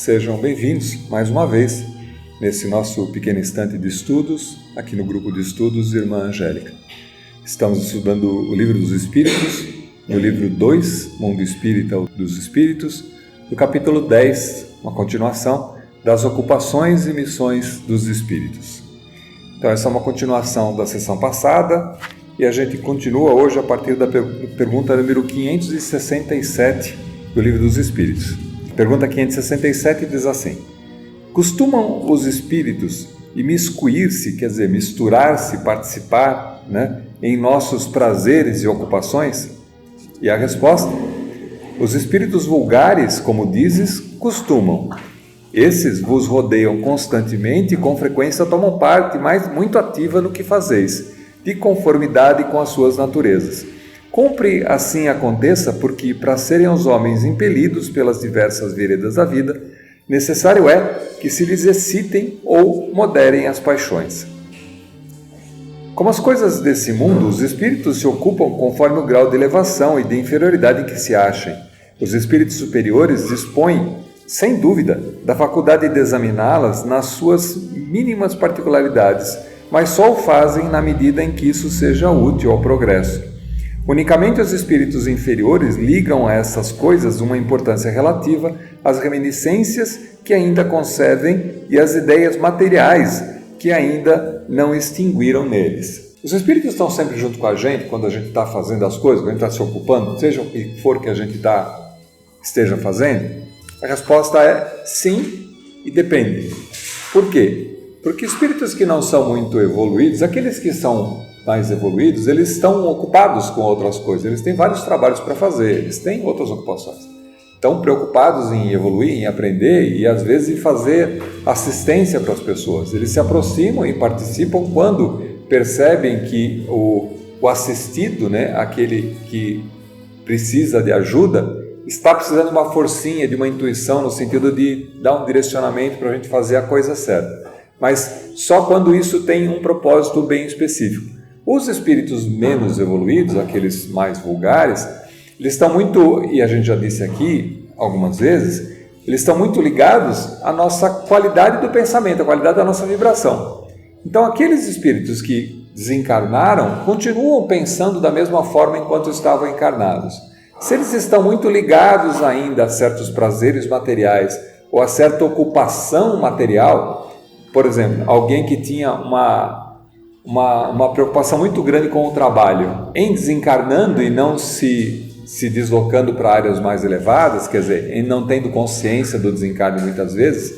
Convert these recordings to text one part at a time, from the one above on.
Sejam bem-vindos mais uma vez nesse nosso pequeno instante de estudos, aqui no grupo de estudos Irmã Angélica. Estamos estudando o Livro dos Espíritos, no livro 2, Mundo Espírita dos Espíritos, do capítulo 10, uma continuação das ocupações e missões dos Espíritos. Então essa é uma continuação da sessão passada e a gente continua hoje a partir da pergunta número 567 do Livro dos Espíritos. Pergunta 567 diz assim: costumam os espíritos imiscuir-se, quer dizer, misturar-se, participar, em nossos prazeres e ocupações? E a resposta: os espíritos vulgares, como dizes, costumam. Esses vos rodeiam constantemente e com frequência tomam parte muito ativa no que fazeis, de conformidade com as suas naturezas. Cumpre assim aconteça, porque, para serem os homens impelidos pelas diversas veredas da vida, necessário é que se lhes excitem ou moderem as paixões. Como as coisas desse mundo, os espíritos se ocupam conforme o grau de elevação e de inferioridade em que se achem. Os espíritos superiores dispõem, sem dúvida, da faculdade de examiná-las nas suas mínimas particularidades, mas só o fazem na medida em que isso seja útil ao progresso. Unicamente os espíritos inferiores ligam a essas coisas uma importância relativa às reminiscências que ainda conservem e às ideias materiais que ainda não extinguiram neles. Os espíritos estão sempre junto com a gente quando a gente está fazendo as coisas, quando a gente está se ocupando, seja o que for que a gente esteja fazendo? A resposta é sim e depende. Por quê? Porque espíritos que não são muito evoluídos, aqueles que são mais evoluídos, eles estão ocupados com outras coisas, eles têm vários trabalhos para fazer, eles têm outras ocupações. Estão preocupados em evoluir, em aprender e às vezes em fazer assistência para as pessoas. Eles se aproximam e participam quando percebem que o assistido, aquele que precisa de ajuda, está precisando de uma forcinha, de uma intuição, no sentido de dar um direcionamento para a gente fazer a coisa certa. Mas só quando isso tem um propósito bem específico. Os espíritos menos evoluídos, aqueles mais vulgares, eles estão muito, e a gente já disse aqui algumas vezes, eles estão muito ligados à nossa qualidade do pensamento, à qualidade da nossa vibração. Então aqueles espíritos que desencarnaram continuam pensando da mesma forma enquanto estavam encarnados. Se eles estão muito ligados ainda a certos prazeres materiais ou a certa ocupação material, por exemplo, alguém que tinha uma preocupação muito grande com o trabalho, em desencarnando e não se deslocando para áreas mais elevadas, quer dizer, em não tendo consciência do desencarne muitas vezes,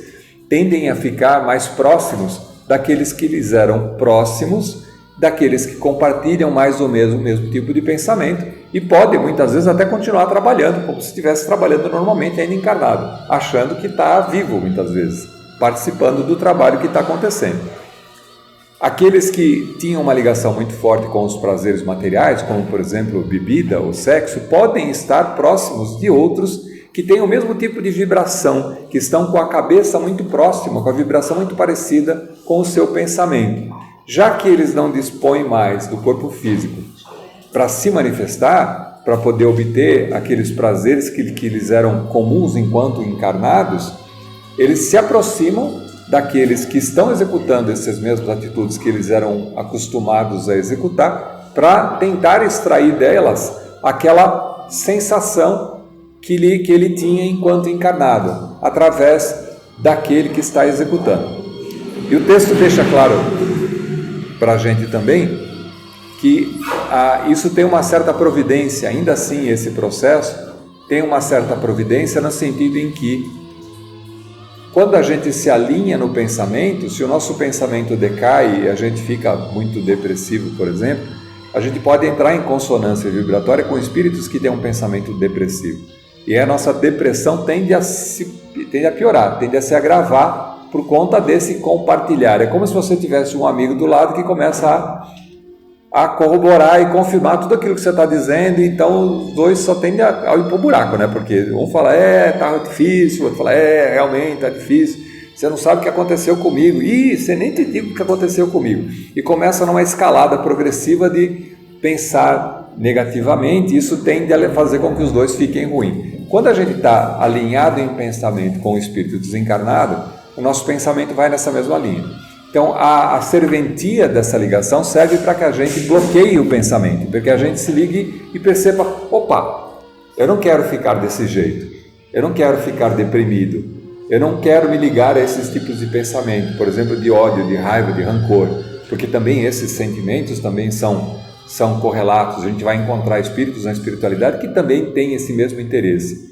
tendem a ficar mais próximos daqueles que lhes eram próximos, daqueles que compartilham mais ou menos o mesmo tipo de pensamento e podem muitas vezes até continuar trabalhando, como se estivesse trabalhando normalmente ainda encarnado, achando que está vivo muitas vezes, participando do trabalho que está acontecendo. Aqueles que tinham uma ligação muito forte com os prazeres materiais, como por exemplo bebida ou sexo, podem estar próximos de outros que têm o mesmo tipo de vibração, que estão com a cabeça muito próxima, com a vibração muito parecida com o seu pensamento. Já que eles não dispõem mais do corpo físico para se manifestar, para poder obter aqueles prazeres que lhes eram comuns enquanto encarnados, eles se aproximam daqueles que estão executando essas mesmas atitudes que eles eram acostumados a executar, para tentar extrair delas aquela sensação que ele tinha enquanto encarnado, através daquele que está executando. E o texto deixa claro para a gente também que isso tem uma certa providência, ainda assim esse processo tem uma certa providência no sentido em que quando a gente se alinha no pensamento, se o nosso pensamento decai e a gente fica muito depressivo, por exemplo, a gente pode entrar em consonância vibratória com espíritos que têm um pensamento depressivo. E a nossa depressão tende a piorar, tende a se agravar por conta desse compartilhar. É como se você tivesse um amigo do lado que começa a corroborar e confirmar tudo aquilo que você está dizendo, então os dois só tendem a ir para o buraco, porque um fala, tá difícil, o outro fala, realmente tá difícil, você não sabe o que aconteceu comigo, você nem te digo o que aconteceu comigo, e começa numa escalada progressiva de pensar negativamente, isso tende a fazer com que os dois fiquem ruins. quando a gente está alinhado em pensamento com o espírito desencarnado, o nosso pensamento vai nessa mesma linha. Então, a serventia dessa ligação serve para que a gente bloqueie o pensamento, para que a gente se ligue e perceba, opa, eu não quero ficar desse jeito, eu não quero ficar deprimido, eu não quero me ligar a esses tipos de pensamento, por exemplo, de ódio, de raiva, de rancor, porque também esses sentimentos também são correlatos. A gente vai encontrar espíritos na espiritualidade que também têm esse mesmo interesse.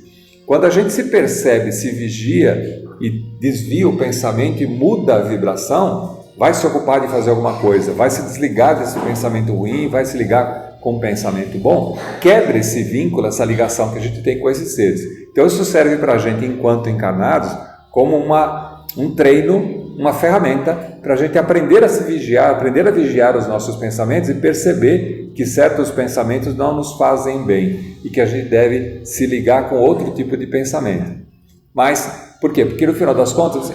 Quando a gente se percebe, se vigia e desvia o pensamento e muda a vibração, vai se ocupar de fazer alguma coisa, vai se desligar desse pensamento ruim, vai se ligar com um pensamento bom, quebra esse vínculo, essa ligação que a gente tem com esses seres. Então isso serve para a gente, enquanto encarnados, como um treino, uma ferramenta para a gente aprender a se vigiar, aprender a vigiar os nossos pensamentos e perceber que certos pensamentos não nos fazem bem e que a gente deve se ligar com outro tipo de pensamento. Mas, por quê? Porque no final das contas,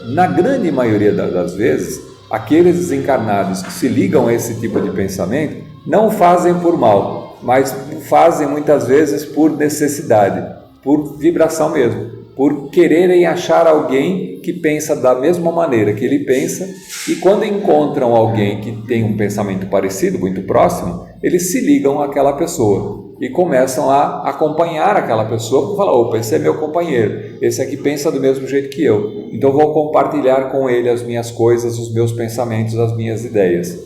na grande maioria das vezes, aqueles desencarnados que se ligam a esse tipo de pensamento não fazem por mal, mas fazem muitas vezes por necessidade, por vibração mesmo, por quererem achar alguém que pensa da mesma maneira que ele pensa, e quando encontram alguém que tem um pensamento parecido, muito próximo, eles se ligam àquela pessoa e começam a acompanhar aquela pessoa, porque falam, opa, esse é meu companheiro, esse aqui pensa do mesmo jeito que eu, então vou compartilhar com ele as minhas coisas, os meus pensamentos, as minhas ideias.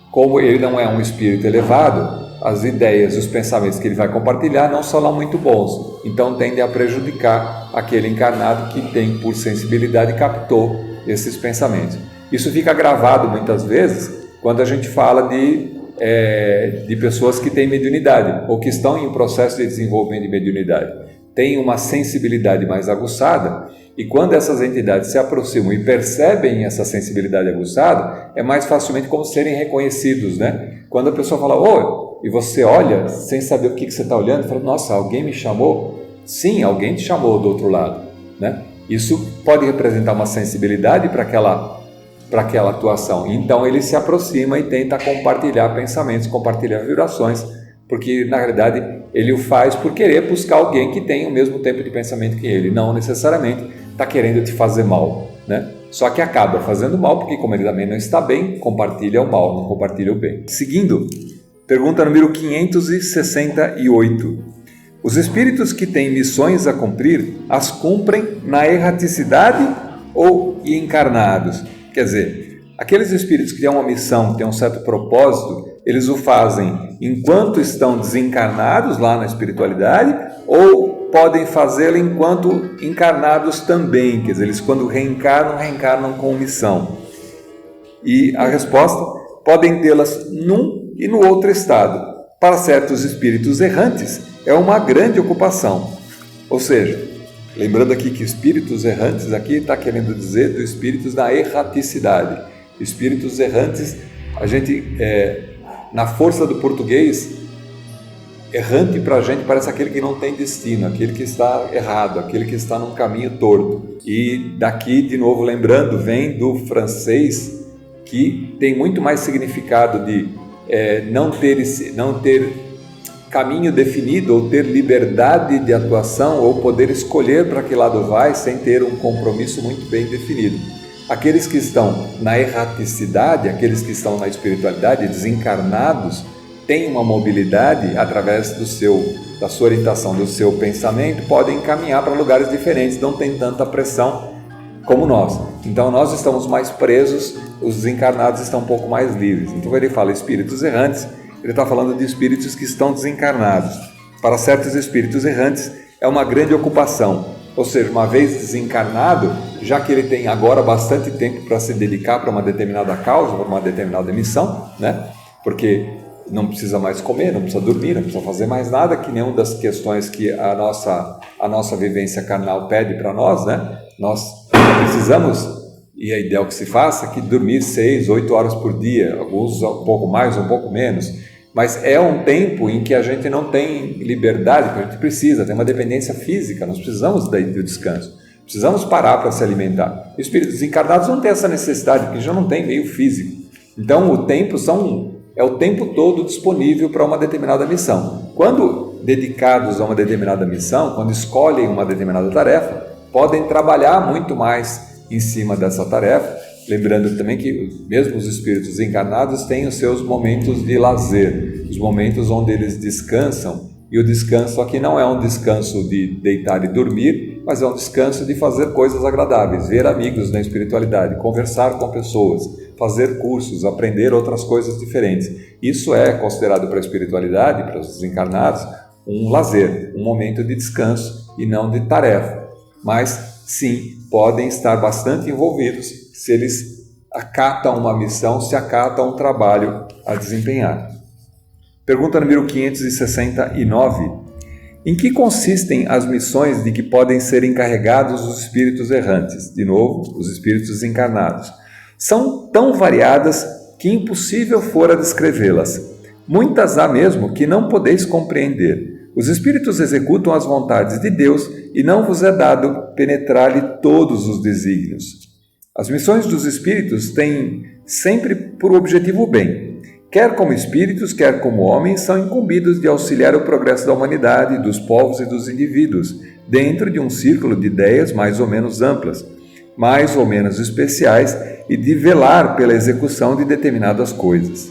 Como ele não é um espírito elevado, as ideias, os pensamentos que ele vai compartilhar não são lá muito bons, então tendem a prejudicar aquele encarnado que tem, por sensibilidade, captou esses pensamentos. Isso fica gravado muitas vezes quando a gente fala de pessoas que têm mediunidade ou que estão em um processo de desenvolvimento de mediunidade. Tem uma sensibilidade mais aguçada, e quando essas entidades se aproximam e percebem essa sensibilidade aguçada, é mais facilmente como serem reconhecidos, né? Quando a pessoa fala, ô, e você olha sem saber o que você está olhando, fala, nossa, alguém me chamou? Sim, alguém te chamou do outro lado, né? Isso pode representar uma sensibilidade para aquela atuação. Então ele se aproxima e tenta compartilhar pensamentos, compartilhar vibrações, porque na realidade ele o faz por querer buscar alguém que tenha o mesmo tempo de pensamento que ele, não necessariamente está querendo te fazer mal, né? Só que acaba fazendo mal, porque como ele também não está bem, compartilha o mal, não compartilha o bem. Seguindo, pergunta número 568. Os espíritos que têm missões a cumprir, as cumprem na erraticidade ou encarnados? Quer dizer, aqueles espíritos que têm uma missão, que têm um certo propósito, eles o fazem enquanto estão desencarnados lá na espiritualidade, ou podem fazê-lo enquanto encarnados também, quer dizer, eles quando reencarnam com missão. E a resposta, podem tê-las num e no outro estado. Para certos espíritos errantes, é uma grande ocupação. Ou seja, lembrando aqui que espíritos errantes aqui está querendo dizer dos espíritos da erraticidade. Espíritos errantes, a gente, na força do português, errante para a gente parece aquele que não tem destino, aquele que está errado, aquele que está num caminho torto. E daqui, de novo lembrando, vem do francês, que tem muito mais significado de não ter caminho definido, ou ter liberdade de atuação, ou poder escolher para que lado vai sem ter um compromisso muito bem definido. Aqueles que estão na erraticidade, aqueles que estão na espiritualidade, desencarnados, têm uma mobilidade através da sua orientação, do seu pensamento, podem caminhar para lugares diferentes, não tem tanta pressão como nós. Então nós estamos mais presos, os desencarnados estão um pouco mais livres. Então ele fala espíritos errantes, ele está falando de espíritos que estão desencarnados. Para certos espíritos errantes é uma grande ocupação, ou seja, uma vez desencarnado, já que ele tem agora bastante tempo para se dedicar para uma determinada causa, para uma determinada missão, né? Porque não precisa mais comer, não precisa dormir, não precisa fazer mais nada, que nenhuma das questões que a nossa vivência carnal pede para nós, né? Nós precisamos, e é ideal que se faça, que dormir 6, 8 horas por dia, alguns um pouco mais, um pouco menos, mas é um tempo em que a gente não tem liberdade, que a gente precisa, tem uma dependência física, nós precisamos do descanso, precisamos parar para se alimentar. Os espíritos desencarnados não têm essa necessidade, porque já não tem meio físico. Então o tempo é o tempo todo disponível para uma determinada missão. Quando dedicados a uma determinada missão, quando escolhem uma determinada tarefa, podem trabalhar muito mais em cima dessa tarefa, lembrando também que mesmo os espíritos encarnados têm os seus momentos de lazer, os momentos onde eles descansam, e o descanso aqui não é um descanso de deitar e dormir, mas é um descanso de fazer coisas agradáveis, ver amigos na espiritualidade, conversar com pessoas, fazer cursos, aprender outras coisas diferentes. Isso é considerado para a espiritualidade, para os desencarnados, um lazer, um momento de descanso e não de tarefa. Mas sim, podem estar bastante envolvidos se eles acatam uma missão, se acatam um trabalho a desempenhar. Pergunta número 569. Em que consistem as missões de que podem ser encarregados os espíritos errantes? De novo, os espíritos desencarnados. São tão variadas que impossível fora descrevê-las. Muitas há mesmo que não podeis compreender. Os espíritos executam as vontades de Deus e não vos é dado penetrar-lhe todos os desígnios. As missões dos espíritos têm sempre por objetivo o bem. Quer como espíritos, quer como homens, são incumbidos de auxiliar o progresso da humanidade, dos povos e dos indivíduos, dentro de um círculo de ideias mais ou menos amplas, mais ou menos especiais, e de velar pela execução de determinadas coisas.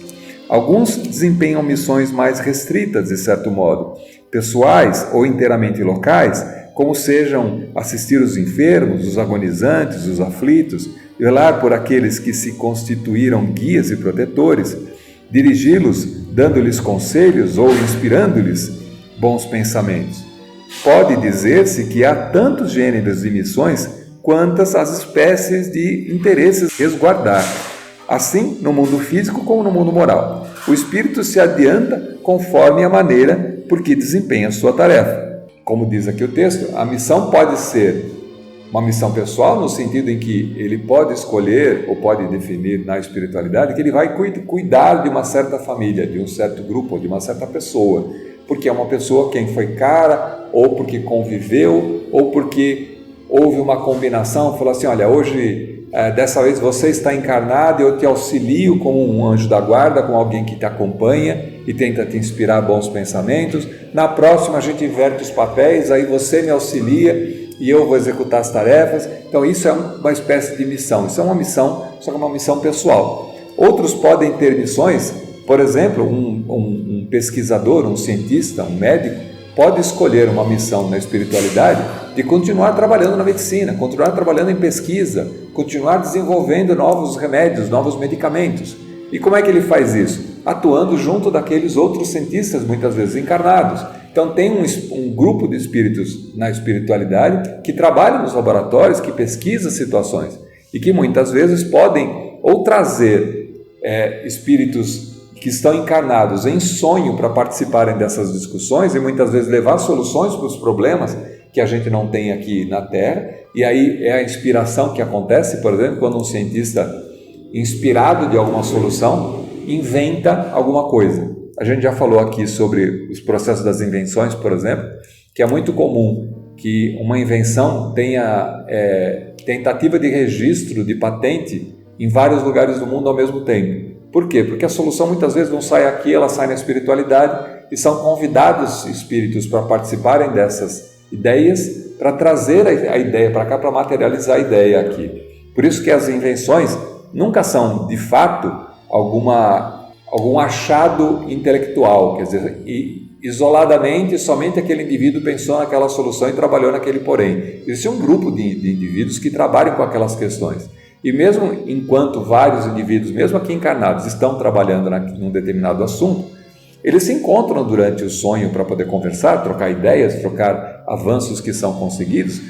Alguns desempenham missões mais restritas, de certo modo, pessoais ou inteiramente locais, como sejam assistir os enfermos, os agonizantes, os aflitos, velar por aqueles que se constituíram guias e protetores, dirigi-los dando-lhes conselhos ou inspirando-lhes bons pensamentos. Pode dizer-se que há tantos gêneros de missões quantas as espécies de interesses resguardar, assim no mundo físico como no mundo moral. O espírito se adianta conforme a maneira por que desempenha sua tarefa. Como diz aqui o texto, a missão pode ser uma missão pessoal, no sentido em que ele pode escolher ou pode definir na espiritualidade que ele vai cuidar de uma certa família, de um certo grupo, de uma certa pessoa, porque é uma pessoa quem foi cara, ou porque conviveu, ou porque houve uma combinação, falou assim, olha, hoje, dessa vez você está encarnado, eu te auxilio como um anjo da guarda, com alguém que te acompanha e tenta te inspirar bons pensamentos, na próxima a gente inverte os papéis, aí você me auxilia, e eu vou executar as tarefas. Então isso é uma espécie de missão, isso é uma missão, só que é uma missão pessoal. Outros podem ter missões, por exemplo, um pesquisador, um cientista, um médico, pode escolher uma missão na espiritualidade de continuar trabalhando na medicina, continuar trabalhando em pesquisa, continuar desenvolvendo novos remédios, novos medicamentos. E como é que ele faz isso? Atuando junto daqueles outros cientistas, muitas vezes encarnados. Então tem um grupo de espíritos na espiritualidade que trabalha nos laboratórios, que pesquisa situações e que muitas vezes podem ou trazer espíritos que estão encarnados em sonho para participarem dessas discussões e muitas vezes levar soluções para os problemas que a gente não tem aqui na Terra. E aí é a inspiração que acontece, por exemplo, quando um cientista inspirado de alguma solução inventa alguma coisa. A gente já falou aqui sobre os processos das invenções, por exemplo, que é muito comum que uma invenção tenha tentativa de registro de patente em vários lugares do mundo ao mesmo tempo. Por quê? Porque a solução muitas vezes não sai aqui, ela sai na espiritualidade e são convidados espíritos para participarem dessas ideias, para trazer a ideia para cá, para materializar a ideia aqui. Por isso que as invenções nunca são, de fato, algum achado intelectual, quer dizer, isoladamente, somente aquele indivíduo pensou naquela solução e trabalhou naquele porém. Existe um grupo de indivíduos que trabalham com aquelas questões. E mesmo enquanto vários indivíduos, mesmo aqui encarnados, estão trabalhando num determinado assunto, eles se encontram durante o sonho para poder conversar, trocar ideias, trocar avanços que são conseguidos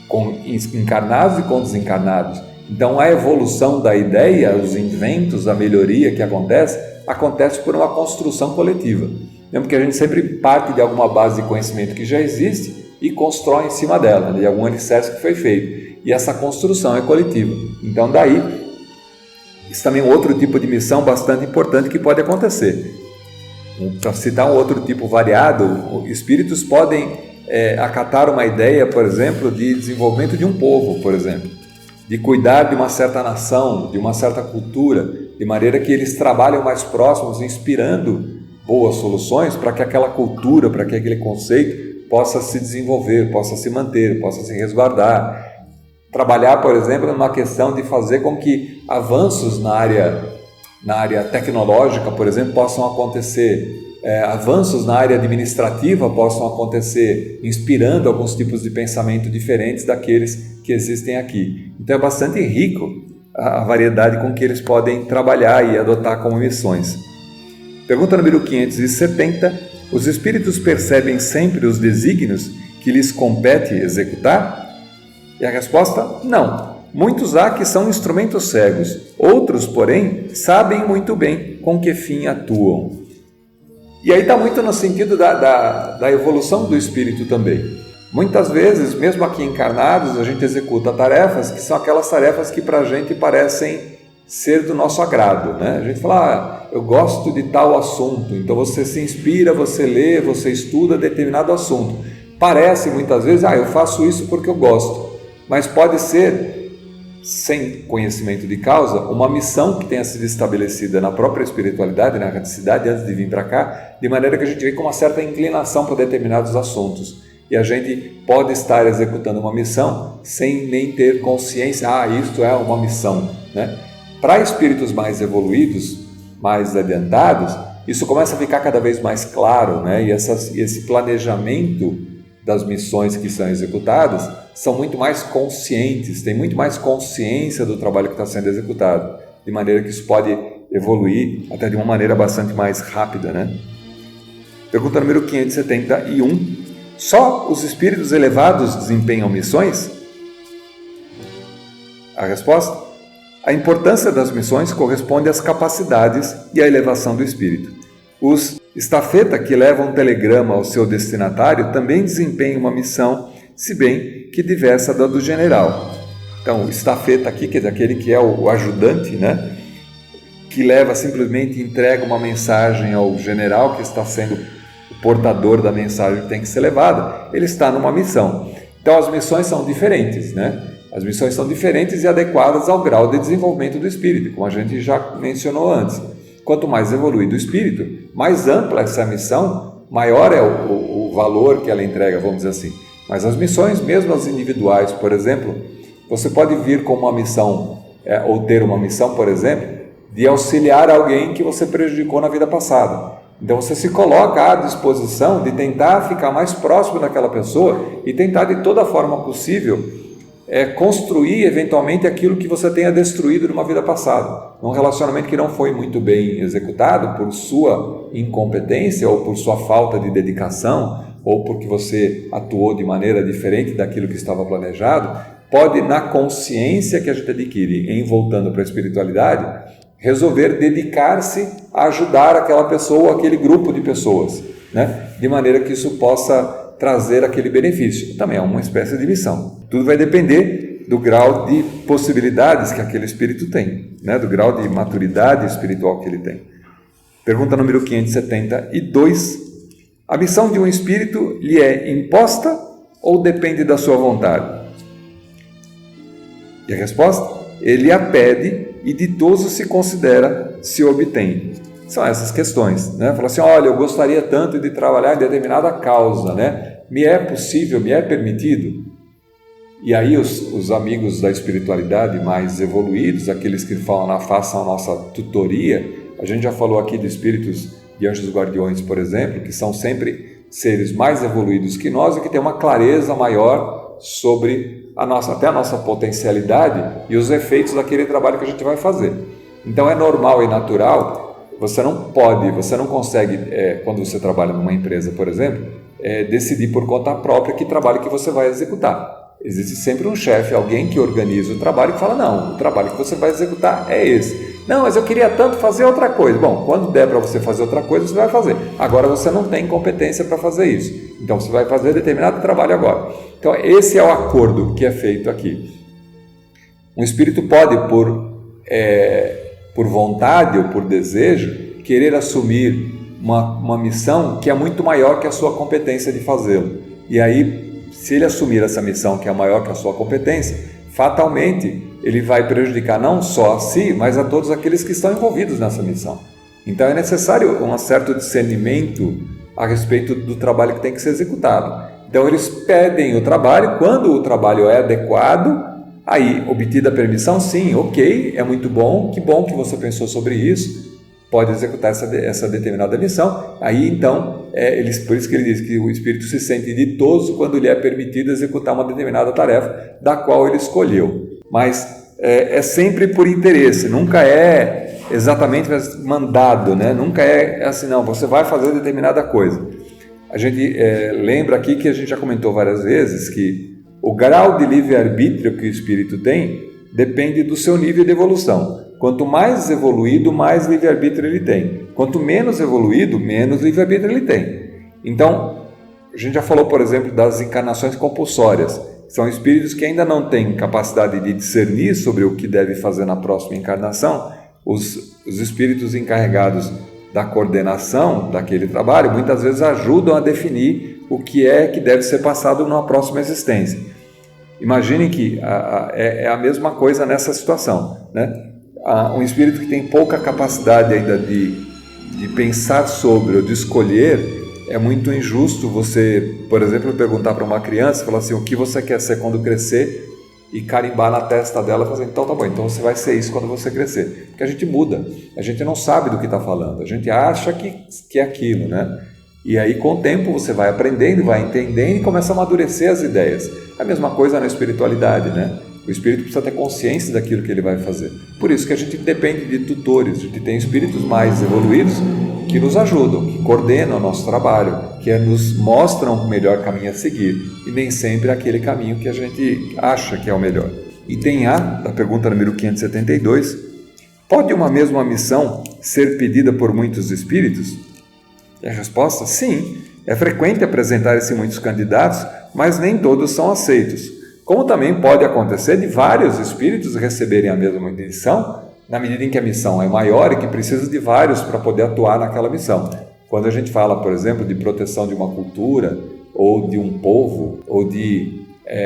com encarnados e com desencarnados. Então a evolução da ideia, os inventos, a melhoria que acontece por uma construção coletiva. Lembra que a gente sempre parte de alguma base de conhecimento que já existe e constrói em cima dela, de algum alicerce que foi feito. E essa construção é coletiva. Então daí, isso também é outro tipo de missão bastante importante que pode acontecer. Para citar um outro tipo variado, espíritos podem acatar uma ideia, por exemplo, de desenvolvimento de um povo, por exemplo, de cuidar de uma certa nação, de uma certa cultura, de maneira que eles trabalham mais próximos, inspirando boas soluções para que aquela cultura, para que aquele conceito possa se desenvolver, possa se manter, possa se resguardar. Trabalhar, por exemplo, numa questão de fazer com que avanços na área tecnológica, por exemplo, possam acontecer, avanços na área administrativa possam acontecer, inspirando alguns tipos de pensamento diferentes daqueles que existem aqui. Então é bastante rico a variedade com que eles podem trabalhar e adotar como missões. Pergunta número 570. Os espíritos percebem sempre os desígnios que lhes compete executar? E a resposta, não. Muitos há que são instrumentos cegos, outros, porém, sabem muito bem com que fim atuam. E aí está muito no sentido da evolução do espírito também. Muitas vezes, mesmo aqui encarnados, a gente executa tarefas que são aquelas tarefas que para a gente parecem ser do nosso agrado, né? A gente fala, eu gosto de tal assunto, então você se inspira, você lê, você estuda determinado assunto. Parece muitas vezes, eu faço isso porque eu gosto. Mas pode ser, sem conhecimento de causa, uma missão que tenha sido estabelecida na própria espiritualidade, na erraticidade, antes de vir para cá, de maneira que a gente vê com uma certa inclinação para determinados assuntos. E a gente pode estar executando uma missão sem nem ter consciência, isto é uma missão, né? Para espíritos mais evoluídos, mais adiantados, isso começa a ficar cada vez mais claro, né? E esse planejamento das missões que são executadas são muito mais conscientes, têm muito mais consciência do trabalho que está sendo executado, de maneira que isso pode evoluir até de uma maneira bastante mais rápida, né? Pergunta número 571. Só os espíritos elevados desempenham missões? A resposta? A importância das missões corresponde às capacidades e à elevação do espírito. Os estafeta que levam um telegrama ao seu destinatário também desempenham uma missão, se bem que diversa da do general. Então, o estafeta aqui, quer dizer, aquele que é o ajudante, né? Que leva simplesmente entrega uma mensagem ao general que está sendo o portador da mensagem que tem que ser levada, ele está numa missão. Então, as missões são diferentes, né? As missões são diferentes e adequadas ao grau de desenvolvimento do espírito, como a gente já mencionou antes. Quanto mais evoluído o espírito, mais ampla essa missão, maior é o valor que ela entrega, vamos dizer assim. Mas as missões, mesmo as individuais, por exemplo, você pode vir com uma missão, ou ter uma missão, por exemplo, de auxiliar alguém que você prejudicou na vida passada. Então você se coloca à disposição de tentar ficar mais próximo daquela pessoa e tentar de toda forma possível construir eventualmente aquilo que você tenha destruído numa vida passada. Um relacionamento que não foi muito bem executado por sua incompetência ou por sua falta de dedicação ou porque você atuou de maneira diferente daquilo que estava planejado, pode, na consciência que a gente adquire em voltando para a espiritualidade, resolver dedicar-se a ajudar aquela pessoa ou aquele grupo de pessoas, né? De maneira que isso possa trazer aquele benefício. Também é uma espécie de missão. Tudo vai depender do grau de possibilidades que aquele espírito tem, né? Do grau de maturidade espiritual que ele tem. Pergunta número 572. A missão de um espírito lhe é imposta ou depende da sua vontade? E a resposta? Ele a pede e ditoso se considera se obtém. São essas questões, né? Fala assim, olha, eu gostaria tanto de trabalhar em determinada causa, né? Me é possível, me é permitido? E aí os amigos da espiritualidade mais evoluídos, aqueles que façam a nossa tutoria, a gente já falou aqui de espíritos de anjos guardiões, por exemplo, que são sempre seres mais evoluídos que nós e que têm uma clareza maior sobre até a nossa potencialidade e os efeitos daquele trabalho que a gente vai fazer. Então é normal e natural, você não consegue, quando você trabalha numa empresa, por exemplo, decidir por conta própria que trabalho que você vai executar. Existe sempre um chefe, alguém que organiza o trabalho e fala, não, o trabalho que você vai executar é esse. Não, mas eu queria tanto fazer outra coisa. Bom, quando der para você fazer outra coisa, você vai fazer. Agora você não tem competência para fazer isso. Então você vai fazer determinado trabalho agora. Então esse é o acordo que é feito aqui. Um espírito pode, por vontade ou por desejo, querer assumir uma missão que é muito maior que a sua competência de fazê-lo. E aí, se ele assumir essa missão que é maior que a sua competência, fatalmente ele vai prejudicar não só a si, mas a todos aqueles que estão envolvidos nessa missão. Então é necessário um certo discernimento a respeito do trabalho que tem que ser executado. Então eles pedem o trabalho, quando o trabalho é adequado, aí obtida a permissão, sim, ok, é muito bom que você pensou sobre isso, pode executar essa determinada missão. Aí então, por isso que ele diz que o espírito se sente ditoso quando lhe é permitido executar uma determinada tarefa da qual ele escolheu. Mas é sempre por interesse, nunca é exatamente mandado, né? Nunca é assim, não, você vai fazer determinada coisa. A gente lembra aqui que a gente já comentou várias vezes que o grau de livre-arbítrio que o espírito tem depende do seu nível de evolução. Quanto mais evoluído, mais livre-arbítrio ele tem. Quanto menos evoluído, menos livre-arbítrio ele tem. Então, a gente já falou, por exemplo, das encarnações compulsórias. São espíritos que ainda não têm capacidade de discernir sobre o que deve fazer na próxima encarnação. Os espíritos encarregados da coordenação daquele trabalho muitas vezes ajudam a definir o que é que deve ser passado numa próxima existência. Imaginem que é a mesma coisa nessa situação, né? Um espírito que tem pouca capacidade ainda de pensar sobre ou de escolher, é muito injusto você, por exemplo, perguntar para uma criança, falar assim, o que você quer ser quando crescer, e carimbar na testa dela e falar assim, então tá bom, então você vai ser isso quando você crescer. Porque a gente muda, a gente não sabe do que está falando, a gente acha que é aquilo, né? E aí com o tempo você vai aprendendo, vai entendendo e começa a amadurecer as ideias. A mesma coisa na espiritualidade, né? O espírito precisa ter consciência daquilo que ele vai fazer. Por isso que a gente depende de tutores, a gente tem espíritos mais evoluídos que nos ajudam, que coordenam o nosso trabalho, que nos mostram o melhor caminho a seguir e nem sempre aquele caminho que a gente acha que é o melhor. Item A, da pergunta número 572, pode uma mesma missão ser pedida por muitos espíritos? E a resposta, sim. É frequente apresentar-se muitos candidatos, mas nem todos são aceitos. Como também pode acontecer de vários espíritos receberem a mesma missão, na medida em que a missão é maior e que precisa de vários para poder atuar naquela missão. Quando a gente fala, por exemplo, de proteção de uma cultura, ou de um povo, ou de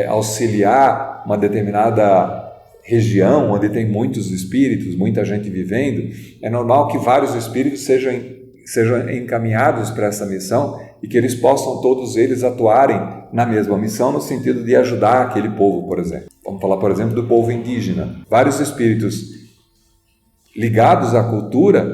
auxiliar uma determinada região onde tem muitos espíritos, muita gente vivendo, é normal que vários espíritos sejam encaminhados para essa missão e que eles possam todos eles atuarem na mesma missão no sentido de ajudar aquele povo, por exemplo. Vamos falar, por exemplo, do povo indígena. Vários espíritos ligados à cultura,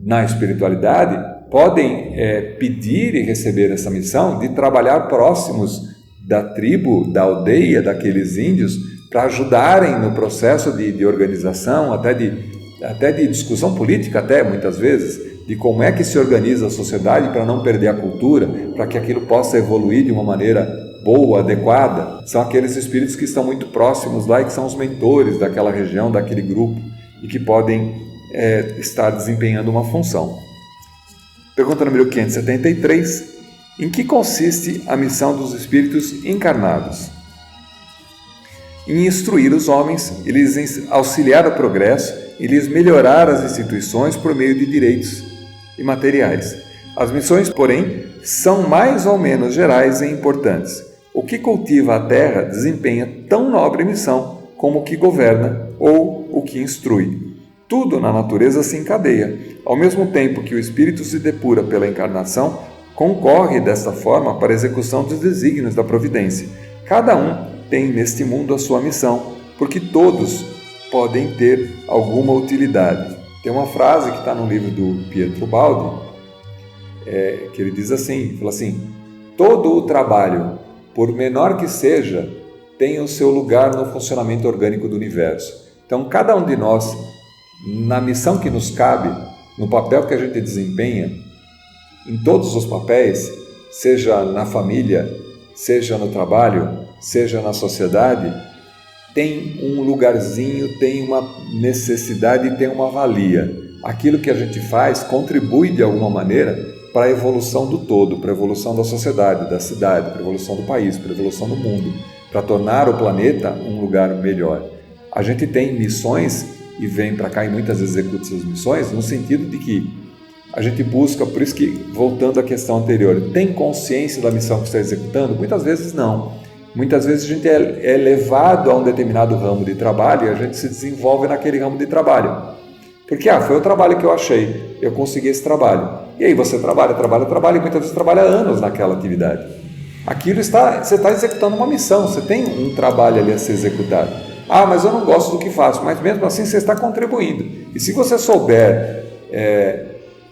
na espiritualidade, podem pedir e receber essa missão de trabalhar próximos da tribo, da aldeia, daqueles índios, para ajudarem no processo de organização, até de discussão política, até muitas vezes, de como é que se organiza a sociedade para não perder a cultura, para que aquilo possa evoluir de uma maneira boa, adequada. São aqueles espíritos que estão muito próximos lá e que são os mentores daquela região, daquele grupo, e que podem estar desempenhando uma função. Pergunta número 573. Em que consiste a missão dos espíritos encarnados? Em instruir os homens, e lhes auxiliar o progresso e lhes melhorar as instituições por meio de direitos imateriais. As missões, porém, são mais ou menos gerais e importantes. O que cultiva a terra desempenha tão nobre missão como o que governa ou o que instrui. Tudo na natureza se encadeia. Ao mesmo tempo que o espírito se depura pela encarnação, concorre desta forma para a execução dos desígnios da providência. Cada um tem neste mundo a sua missão, porque todos podem ter alguma utilidade. Tem uma frase que está no livro do Pietro Baldi, que ele diz assim, fala assim, todo o trabalho, por menor que seja, tem o seu lugar no funcionamento orgânico do universo. Então, cada um de nós, na missão que nos cabe, no papel que a gente desempenha, em todos os papéis, seja na família, seja no trabalho, seja na sociedade, tem um lugarzinho, tem uma necessidade, tem uma valia. Aquilo que a gente faz contribui de alguma maneira para a evolução do todo, para a evolução da sociedade, da cidade, para a evolução do país, para a evolução do mundo, para tornar o planeta um lugar melhor. A gente tem missões e vem para cá e muitas vezes executa essas missões no sentido de que a gente busca, por isso que, voltando à questão anterior, tem consciência da missão que está executando? Muitas vezes não. Muitas vezes a gente é levado a um determinado ramo de trabalho e a gente se desenvolve naquele ramo de trabalho. Porque foi o trabalho que eu achei, eu consegui esse trabalho. E aí você trabalha, e muitas vezes trabalha anos naquela atividade. Aquilo você está executando uma missão, você tem um trabalho ali a ser executado. Mas eu não gosto do que faço, mas mesmo assim você está contribuindo. E se você souber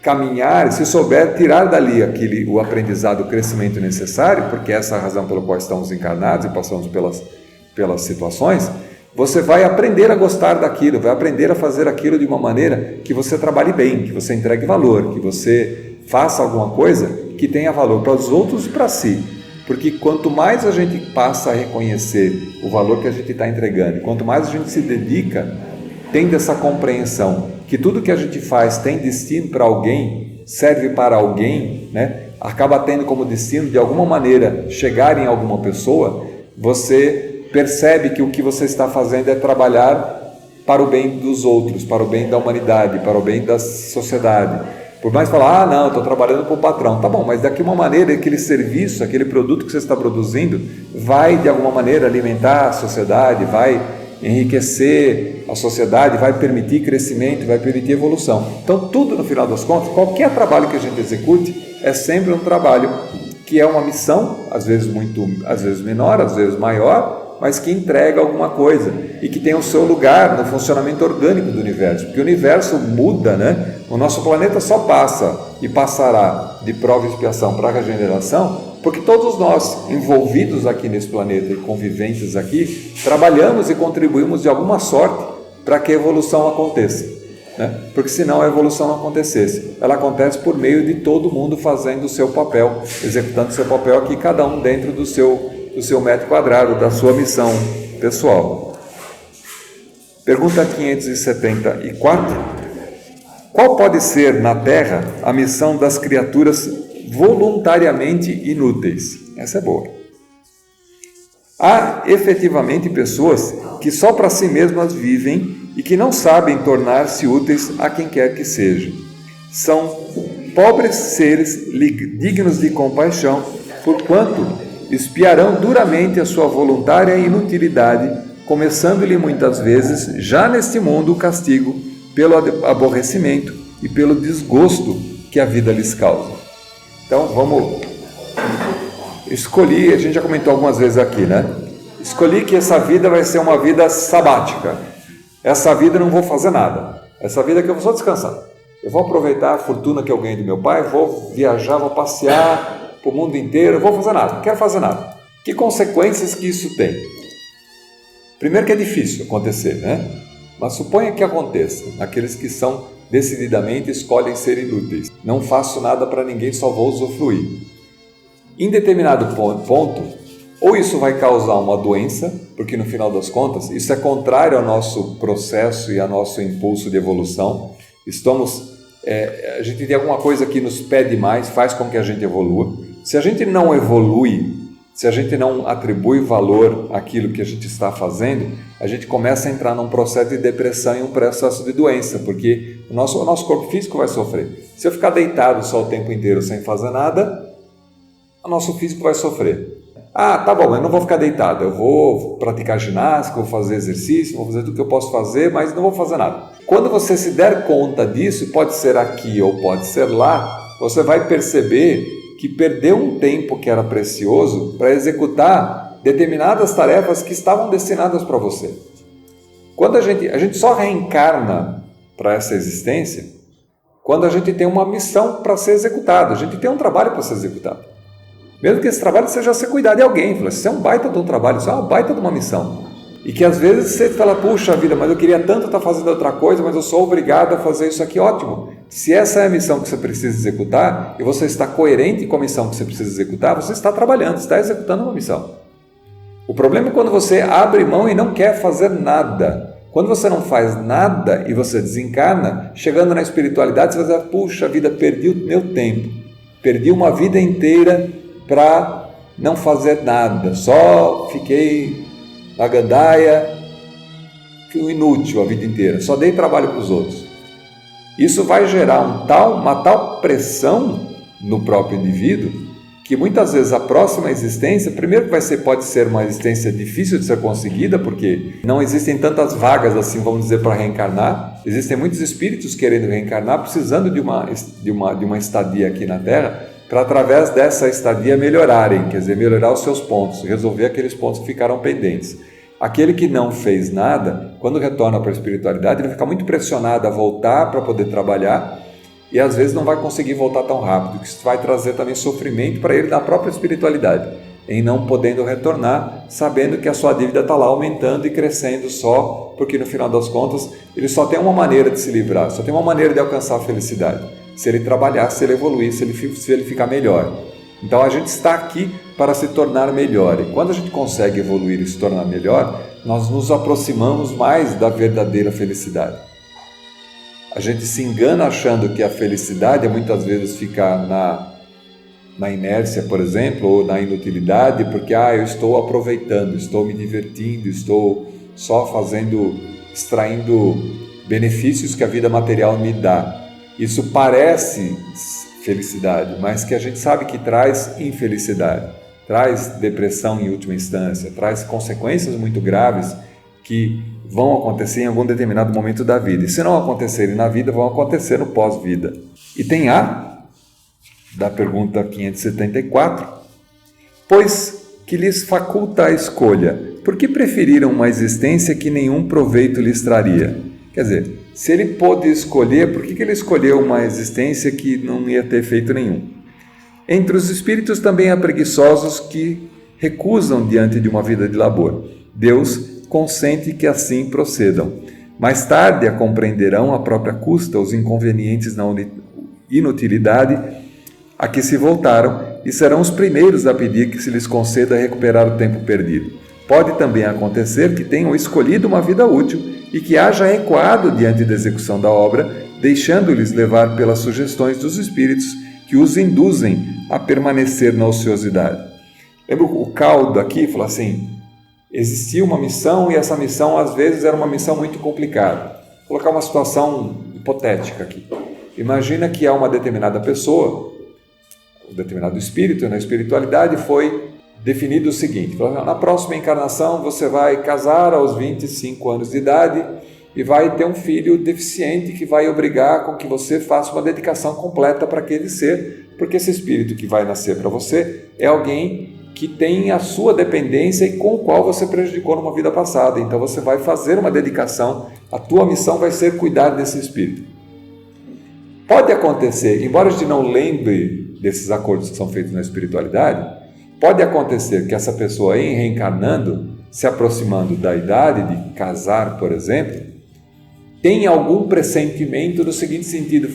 caminhar, se souber tirar dali o aprendizado, o crescimento necessário, porque essa é a razão pela qual estamos encarnados e passamos pelas situações, você vai aprender a gostar daquilo, vai aprender a fazer aquilo de uma maneira que você trabalhe bem, que você entregue valor, que você faça alguma coisa que tenha valor para os outros e para si. Porque quanto mais a gente passa a reconhecer o valor que a gente está entregando, quanto mais a gente se dedica, tendo essa compreensão que tudo que a gente faz tem destino para alguém, serve para alguém, né? Acaba tendo como destino, de alguma maneira, chegar em alguma pessoa, você percebe que o que você está fazendo é trabalhar para o bem dos outros, para o bem da humanidade, para o bem da sociedade. Por mais falar, não, estou trabalhando para o patrão. Tá bom, mas daqui uma maneira, aquele serviço, aquele produto que você está produzindo, vai de alguma maneira alimentar a sociedade, vai enriquecer a sociedade, vai permitir crescimento, vai permitir evolução. Então, tudo no final das contas, qualquer trabalho que a gente execute, é sempre um trabalho que é uma missão, às vezes menor, às vezes maior, mas que entrega alguma coisa e que tem o seu lugar no funcionamento orgânico do universo, porque o universo muda, né? O nosso planeta só passa e passará de prova e expiação para a regeneração, porque todos nós envolvidos aqui nesse planeta e conviventes aqui, trabalhamos e contribuímos de alguma sorte para que a evolução aconteça, né? Porque senão a evolução não acontecesse. Ela acontece por meio de todo mundo fazendo o seu papel, executando o seu papel aqui, cada um dentro do seu metro quadrado, da sua missão pessoal. Pergunta 574. Qual pode ser na Terra a missão das criaturas voluntariamente inúteis? Essa é boa. Há efetivamente pessoas que só para si mesmas vivem e que não sabem tornar-se úteis a quem quer que seja. São pobres seres dignos de compaixão, porquanto espiarão duramente a sua voluntária inutilidade, começando-lhe muitas vezes, já neste mundo, o castigo pelo aborrecimento e pelo desgosto que a vida lhes causa. Então, escolhi, a gente já comentou algumas vezes aqui, né? Escolhi que essa vida vai ser uma vida sabática. Essa vida eu não vou fazer nada. Essa vida que eu vou só descansar. Eu vou aproveitar a fortuna que eu ganhei do meu pai, vou viajar, vou passear para o mundo inteiro, não vou fazer nada, não quero fazer nada. Que consequências que isso tem? Primeiro que é difícil acontecer, né? Mas suponha que aconteça. Aqueles que são decididamente escolhem ser inúteis. Não faço nada para ninguém, só vou usufruir. Em determinado ponto, ou isso vai causar uma doença, porque no final das contas, isso é contrário ao nosso processo e ao nosso impulso de evolução. A gente tem alguma coisa que nos pede mais, faz com que a gente evolua. Se a gente não evolui, se a gente não atribui valor àquilo que a gente está fazendo, a gente começa a entrar num processo de depressão e um processo de doença, porque o nosso corpo físico vai sofrer. Se eu ficar deitado só o tempo inteiro sem fazer nada, o nosso físico vai sofrer. Tá bom, eu não vou ficar deitado, eu vou praticar ginástica, vou fazer exercício, vou fazer tudo que eu posso fazer, mas não vou fazer nada. Quando você se der conta disso, pode ser aqui ou pode ser lá, você vai perceber que perdeu um tempo que era precioso para executar determinadas tarefas que estavam destinadas para você. Quando a gente só reencarna para essa existência quando a gente tem uma missão para ser executada, a gente tem um trabalho para ser executado. Mesmo que esse trabalho seja ser cuidar de alguém, isso é um baita de um trabalho, isso é uma baita de uma missão. E que às vezes você fala, puxa vida, mas eu queria tanto estar fazendo outra coisa, mas eu sou obrigado a fazer isso aqui, ótimo. Se essa é a missão que você precisa executar, e você está coerente com a missão que você precisa executar, você está trabalhando, está executando uma missão. O problema é quando você abre mão e não quer fazer nada. Quando você não faz nada e você desencarna, chegando na espiritualidade, você vai dizer, puxa vida, perdi o meu tempo, perdi uma vida inteira para não fazer nada, só fiquei na gandaia, fui inútil a vida inteira, só dei trabalho para os outros. Isso vai gerar uma tal pressão no próprio indivíduo que muitas vezes a próxima existência, primeiro que pode ser uma existência difícil de ser conseguida, porque não existem tantas vagas assim, vamos dizer, para reencarnar. Existem muitos espíritos querendo reencarnar, precisando de uma estadia aqui na Terra, para através dessa estadia melhorarem, quer dizer, melhorar os seus pontos, resolver aqueles pontos que ficaram pendentes. Aquele que não fez nada, quando retorna para a espiritualidade, ele fica muito pressionado a voltar para poder trabalhar, e às vezes não vai conseguir voltar tão rápido, que isso vai trazer também sofrimento para ele na própria espiritualidade, em não podendo retornar, sabendo que a sua dívida está lá aumentando e crescendo só, porque no final das contas ele só tem uma maneira de se livrar, só tem uma maneira de alcançar a felicidade, se ele trabalhar, se ele evoluir, se ele ficar melhor. Então a gente está aqui para se tornar melhor, e quando a gente consegue evoluir e se tornar melhor, nós nos aproximamos mais da verdadeira felicidade. A gente se engana achando que a felicidade é muitas vezes ficar na inércia, por exemplo, ou na inutilidade, porque eu estou aproveitando, estou me divertindo, estou só extraindo benefícios que a vida material me dá. Isso parece felicidade, mas que a gente sabe que traz infelicidade, traz depressão em última instância, traz consequências muito graves que vão acontecer em algum determinado momento da vida. E se não acontecerem na vida, vão acontecer no pós-vida. E tem da pergunta 574, pois que lhes faculta a escolha, por que preferiram uma existência que nenhum proveito lhes traria? Quer dizer, se ele pôde escolher, por que ele escolheu uma existência que não ia ter efeito nenhum? Entre os espíritos também há preguiçosos que recusam diante de uma vida de labor. Deus consente que assim procedam. Mais tarde a compreenderão à própria custa os inconvenientes na inutilidade a que se voltaram e serão os primeiros a pedir que se lhes conceda recuperar o tempo perdido. Pode também acontecer que tenham escolhido uma vida útil e que haja recuado diante da execução da obra, deixando-lhes levar pelas sugestões dos espíritos que os induzem a permanecer na ociosidade. Lembra o Caldo aqui? Fala assim, existia uma missão e essa missão às vezes era uma missão muito complicada. Vou colocar uma situação hipotética aqui. Imagina que há uma determinada pessoa, um determinado espírito, na espiritualidade foi definido o seguinte, na próxima encarnação você vai casar aos 25 anos de idade e vai ter um filho deficiente que vai obrigar com que você faça uma dedicação completa para aquele ser, porque esse espírito que vai nascer para você é alguém que tem a sua dependência e com o qual você prejudicou numa vida passada. Então você vai fazer uma dedicação, a tua missão vai ser cuidar desse espírito. Pode acontecer, embora a gente não lembre desses acordos que são feitos na espiritualidade, pode acontecer que essa pessoa aí, reencarnando, se aproximando da idade de casar, por exemplo, tenha algum pressentimento no seguinte sentido,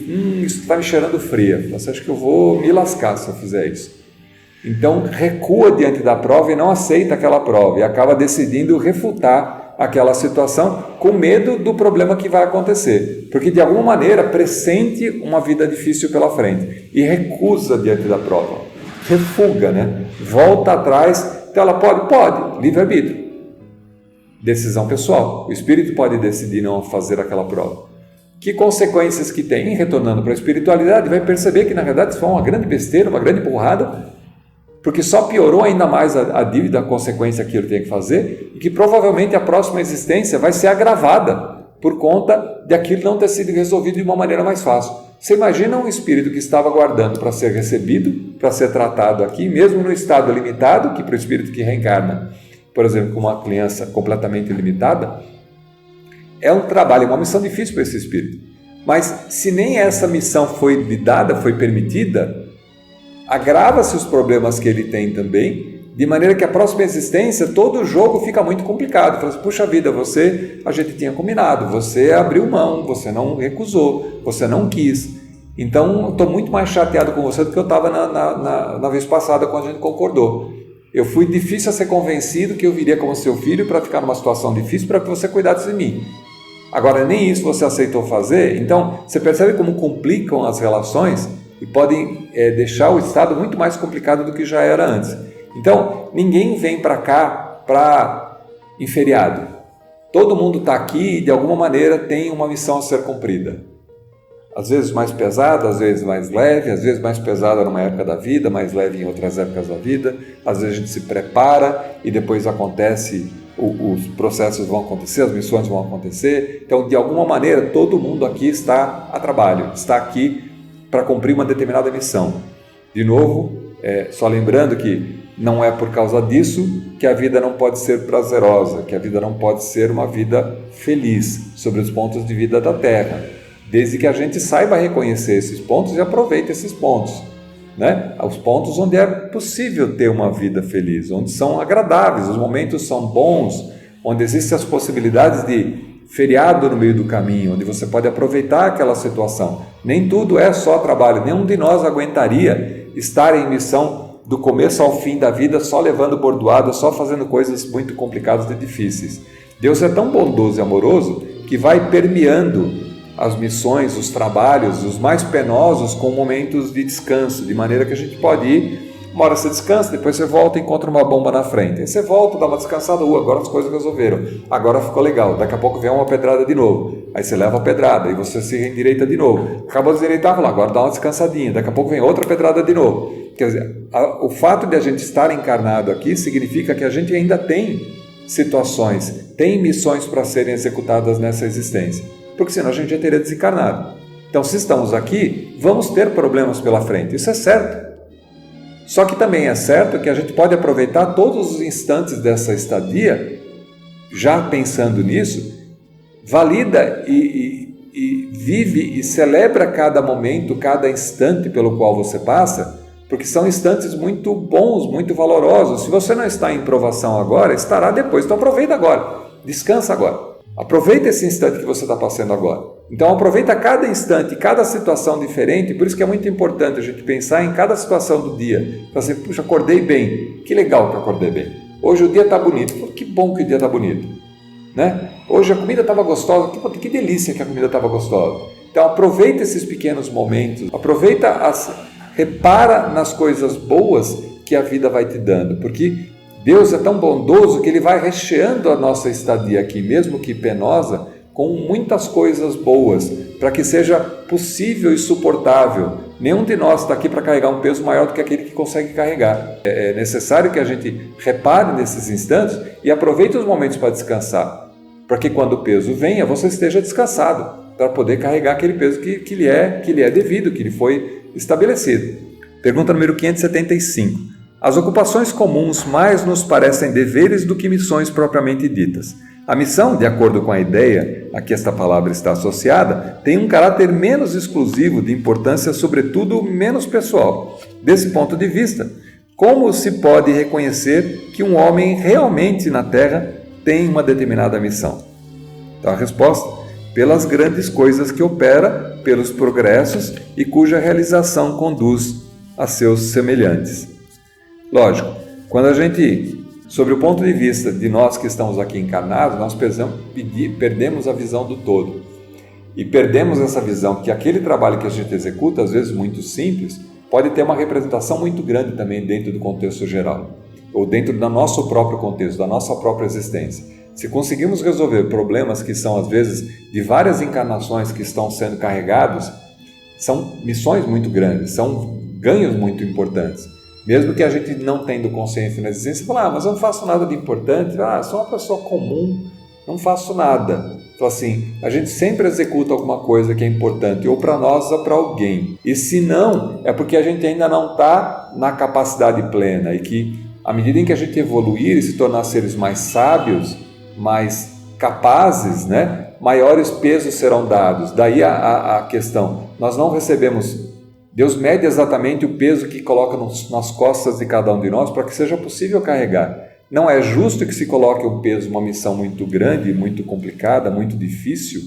isso está me cheirando fria, você acha que eu vou me lascar se eu fizer isso? Então recua diante da prova e não aceita aquela prova e acaba decidindo refutar aquela situação com medo do problema que vai acontecer, porque de alguma maneira pressente uma vida difícil pela frente e recusa diante da prova, refuga, volta atrás. Então ela pode, livre-arbítrio, decisão pessoal, o espírito pode decidir não fazer aquela prova. Que consequências que tem? Retornando para a espiritualidade, vai perceber que na verdade isso foi uma grande besteira, uma grande burrada, porque só piorou ainda mais a dívida, a consequência que ele tem que fazer, e que provavelmente a próxima existência vai ser agravada por conta de aquilo não ter sido resolvido de uma maneira mais fácil. Você imagina um espírito que estava aguardando para ser recebido, para ser tratado aqui, mesmo no estado limitado, que para o espírito que reencarna, por exemplo, com uma criança completamente limitada, é um trabalho, uma missão difícil para esse espírito. Mas se nem essa missão foi lhe dada, foi permitida, agrava-se os problemas que ele tem também, de maneira que a próxima existência, todo o jogo fica muito complicado. Fala assim, puxa vida, a gente tinha combinado, você abriu mão, você não recusou, você não quis. Então, eu estou muito mais chateado com você do que eu estava na vez passada, quando a gente concordou. Eu fui difícil a ser convencido que eu viria como seu filho para ficar numa situação difícil para que você cuidasse de mim. Agora, nem isso você aceitou fazer, então você percebe como complicam as relações e podem deixar o estado muito mais complicado do que já era antes. Então, ninguém vem para cá para inferiado. Todo mundo está aqui e, de alguma maneira, tem uma missão a ser cumprida. às vezes mais pesada, às vezes mais leve, às vezes mais pesada numa época da vida, mais leve em outras épocas da vida. Às vezes a gente se prepara e depois acontece, os processos vão acontecer, as missões vão acontecer. Então, de alguma maneira, todo mundo aqui está a trabalho, está aqui para cumprir uma determinada missão. De novo, só lembrando que não é por causa disso que a vida não pode ser prazerosa, que a vida não pode ser uma vida feliz sobre os pontos de vida da Terra, desde que a gente saiba reconhecer esses pontos e aproveite esses pontos, né? Os pontos onde é possível ter uma vida feliz, onde são agradáveis, os momentos são bons, onde existem as possibilidades de feriado no meio do caminho, onde você pode aproveitar aquela situação. Nem tudo é só trabalho, nenhum de nós aguentaria estar em missão do começo ao fim da vida, só levando bordoada, só fazendo coisas muito complicadas e difíceis. Deus é tão bondoso e amoroso que vai permeando as missões, os trabalhos, os mais penosos com momentos de descanso, de maneira que a gente pode ir, uma hora você descansa, depois você volta e encontra uma bomba na frente. Aí você volta, dá uma descansada, agora as coisas resolveram, agora ficou legal, daqui a pouco vem uma pedrada de novo, aí você leva a pedrada, e você se endireita de novo, acabou de endireitar, agora dá uma descansadinha, daqui a pouco vem outra pedrada de novo. Quer dizer, o fato de a gente estar encarnado aqui significa que a gente ainda tem situações, tem missões para serem executadas nessa existência, porque senão a gente já teria desencarnado. Então, se estamos aqui, vamos ter problemas pela frente, isso é certo. Só que também é certo que a gente pode aproveitar todos os instantes dessa estadia, já pensando nisso, valida e vive e celebra cada momento, cada instante pelo qual você passa, porque são instantes muito bons, muito valorosos. Se você não está em provação agora, estará depois. Então aproveita agora, descansa agora. Aproveita esse instante que você está passando agora. Então aproveita cada instante, cada situação diferente. Por isso que é muito importante a gente pensar em cada situação do dia. Fazer, puxa, acordei bem. Que legal que eu acordei bem. Hoje o dia está bonito. Que bom que o dia está bonito, né? Hoje a comida estava gostosa. Que delícia que a comida estava gostosa. Então aproveita esses pequenos momentos. Repara nas coisas boas que a vida vai te dando. Porque Deus é tão bondoso que Ele vai recheando a nossa estadia aqui, mesmo que penosa, com muitas coisas boas, para que seja possível e suportável. Nenhum de nós está aqui para carregar um peso maior do que aquele que consegue carregar. É necessário que a gente repare nesses instantes e aproveite os momentos para descansar, para que quando o peso venha, você esteja descansado, para poder carregar aquele peso que lhe é devido, que lhe foi estabelecido. Pergunta número 575. As ocupações comuns mais nos parecem deveres do que missões propriamente ditas. A missão, de acordo com a ideia a que esta palavra está associada, tem um caráter menos exclusivo, de importância sobretudo menos pessoal. Desse ponto de vista, como se pode reconhecer que um homem realmente na Terra tem uma determinada missão? Então a resposta: pelas grandes coisas que opera, pelos progressos e cuja realização conduz a seus semelhantes. Lógico, quando a gente, sobre o ponto de vista de nós que estamos aqui encarnados, nós perdemos a visão do todo. E perdemos essa visão que aquele trabalho que a gente executa, às vezes muito simples, pode ter uma representação muito grande também dentro do contexto geral, ou dentro do nosso próprio contexto, da nossa própria existência. Se conseguirmos resolver problemas que são, às vezes, de várias encarnações que estão sendo carregados, são missões muito grandes, são ganhos muito importantes. Mesmo que a gente não tendo consciência na existência, fala, mas eu não faço nada de importante, sou uma pessoa comum, não faço nada. Então assim, a gente sempre executa alguma coisa que é importante, ou para nós ou para alguém. E se não, é porque a gente ainda não está na capacidade plena, e que à medida em que a gente evoluir e se tornar seres mais sábios, mais capazes, né, maiores pesos serão dados. Daí a questão, nós não recebemos... Deus mede exatamente o peso que coloca nas costas de cada um de nós para que seja possível carregar. Não é justo que se coloque um peso, uma missão muito grande, muito complicada, muito difícil,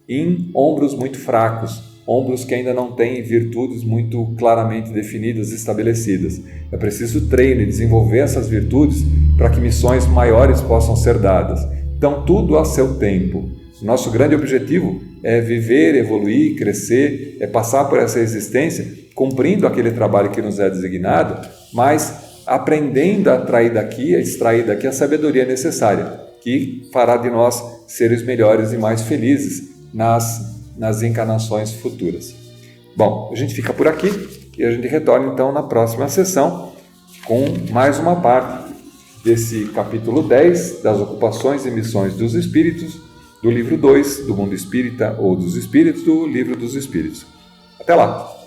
em ombros muito fracos, ombros que ainda não têm virtudes muito claramente definidas e estabelecidas. É preciso treino e desenvolver essas virtudes para que missões maiores possam ser dadas. Então, tudo a seu tempo. Nosso grande objetivo é viver, evoluir, crescer, é passar por essa existência cumprindo aquele trabalho que nos é designado, mas aprendendo a extrair daqui a sabedoria necessária, que fará de nós seres melhores e mais felizes nas encarnações futuras. Bom, a gente fica por aqui e a gente retorna então na próxima sessão com mais uma parte desse capítulo 10 das ocupações e missões dos espíritos, do livro 2 do Mundo Espírita ou dos Espíritos, do Livro dos Espíritos. Até lá!